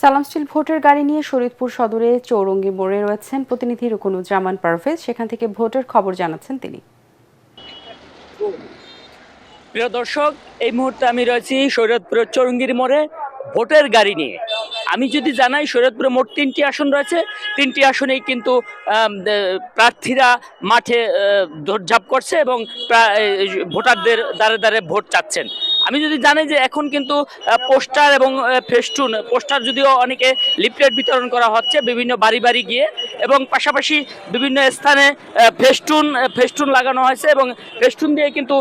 সালাম স্টিল ভোটের গাড়ি নিয়ে শরীয়তপুর সদরে চৌরঙ্গি মোড়ে রয়েছেন প্রতিনিধি রুকনুজ্জামান পারভেজ। সেখান থেকে ভোটের খবর জানাচ্ছেন তিনি। প্রিয় দর্শক, এই মুহূর্তে আমি রয়েছি শরীয়তপুরের চৌরঙ্গির মোড়ে ভোটের গাড়ি নিয়ে। আমি যদি জানাই, শরীয়তপুরে মোট 3টি আসন রয়েছে। 3টি আসনেই কিন্তু প্রার্থীরা মাঠে দৌড়ঝাঁপ করছে এবং ভোটারদের দ্বারে দ্বারে ভোট চাচ্ছেন। আমি যদি জানি যে এখন কিন্তু পোস্টার এবং ফেস্টুন, পোস্টার যদিও অনেকে লিফলেট বিতরণ করা হচ্ছে বিভিন্ন বাড়ি বাড়ি গিয়ে, এবং পাশাপাশি বিভিন্ন স্থানে ফেস্টুন লাগানো হয়েছে এবং ফেস্টুন দিয়ে কিন্তু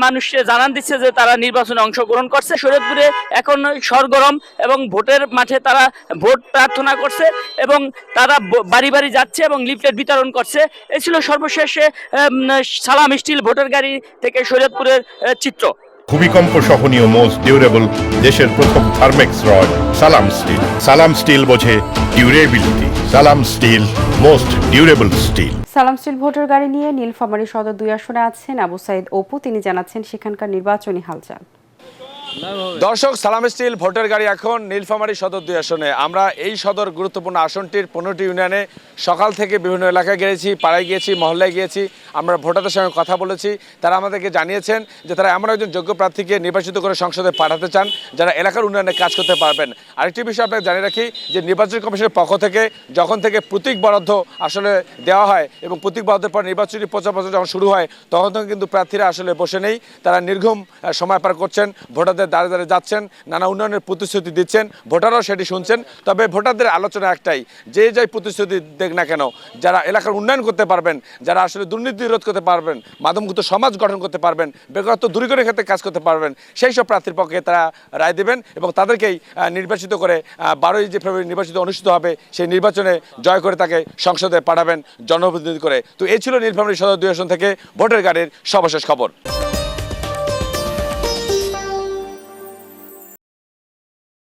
মানুষকে জানান দিচ্ছে যে তারা নির্বাচনে অংশগ্রহণ করছে। শরীয়তপুরে এখন সরগরম এবং ভোটের মাঠে তারা ভোট প্রার্থনা করছে এবং তারা বাড়ি বাড়ি যাচ্ছে এবং লিফলেট বিতরণ করছে। এই ছিল সর্বশেষে সালাম স্টিল ভোটের গাড়ি থেকে শরীয়তপুরের চিত্র। ভূমিকম্প সহনীয় মোস্ট ডিউরেবল দেশের প্রথম থার্মেক্স রড সালাম স্টিল। সালাম স্টিল বোঝে ডিউরেবিলিটি। সালাম স্টিল মোস্ট ডিউরেবল স্টিল। সালাম স্টিল ভোটের গাড়ি নিয়ে নীলফামারী সদর 2 আসনে আছেন আবু সাইদ অপু। তিনি জানাচ্ছেন সেখানকার নির্বাচনী হালচাল। দর্শক, সালাম স্টিল ভোটের গাড়ি এখন নীলফামারী সদর 2 আসনে। আমরা এই সদর গুরুত্বপূর্ণ আসনটির 15টি ইউনিয়নে সকাল থেকে বিভিন্ন এলাকায় গিয়েছি, পাড়ায় গিয়েছি, মহল্লায় গিয়েছি। আমরা ভোটারদের সঙ্গে কথা বলেছি। তারা আমাদেরকে জানিয়েছেন যে তারা এমন একজন যোগ্য প্রার্থীকে নির্বাচিত করে সংসদে পাঠাতে চান যারা এলাকার উন্নয়নে কাজ করতে পারবেন। আরেকটি বিষয় আপনাকে জানিয়ে রাখি যে নির্বাচন কমিশনের পক্ষ থেকে যখন থেকে প্রতীক বরাদ্দ আসলে দেওয়া হয় এবং প্রতীক বরাদ্দের পর নির্বাচনী প্রচার যখন শুরু হয়, তখন থেকে কিন্তু প্রার্থীরা আসলে বসে নেই। তারা নির্ঘুম সময় পার করছেন, ভোটারদের দ্বারে দ্বারে যাচ্ছেন, নানা উন্নয়নের প্রতিশ্রুতি দিচ্ছেন, ভোটাররাও সেটি শুনছেন। তবে ভোটারদের আলোচনা একটাই, যে যাই প্রতিশ্রুতি দেখ না কেন, যারা এলাকার উন্নয়ন করতে পারবেন, যারা আসলে দুর্নীতি রোধ করতে পারবেন, মাদকমুক্ত সমাজ গঠন করতে পারবেন, বেকারত্ব দূরীকরণের ক্ষেত্রে কাজ করতে পারবেন, সেই সব প্রার্থীর পক্ষে তারা রায় দেবেন এবং তাদেরকেই নির্বাচিত করে 12ই যে ফেব্রুয়ারি নির্বাচিত অনুষ্ঠিত হবে সেই নির্বাচনে জয় করে তাকে সংসদে পাঠাবেন জনপ্রতিনিধি করে। তো এই ছিল নীলফামারী সদর 2 আসন থেকে ভোটের গাড়ির সর্বশেষ খবর।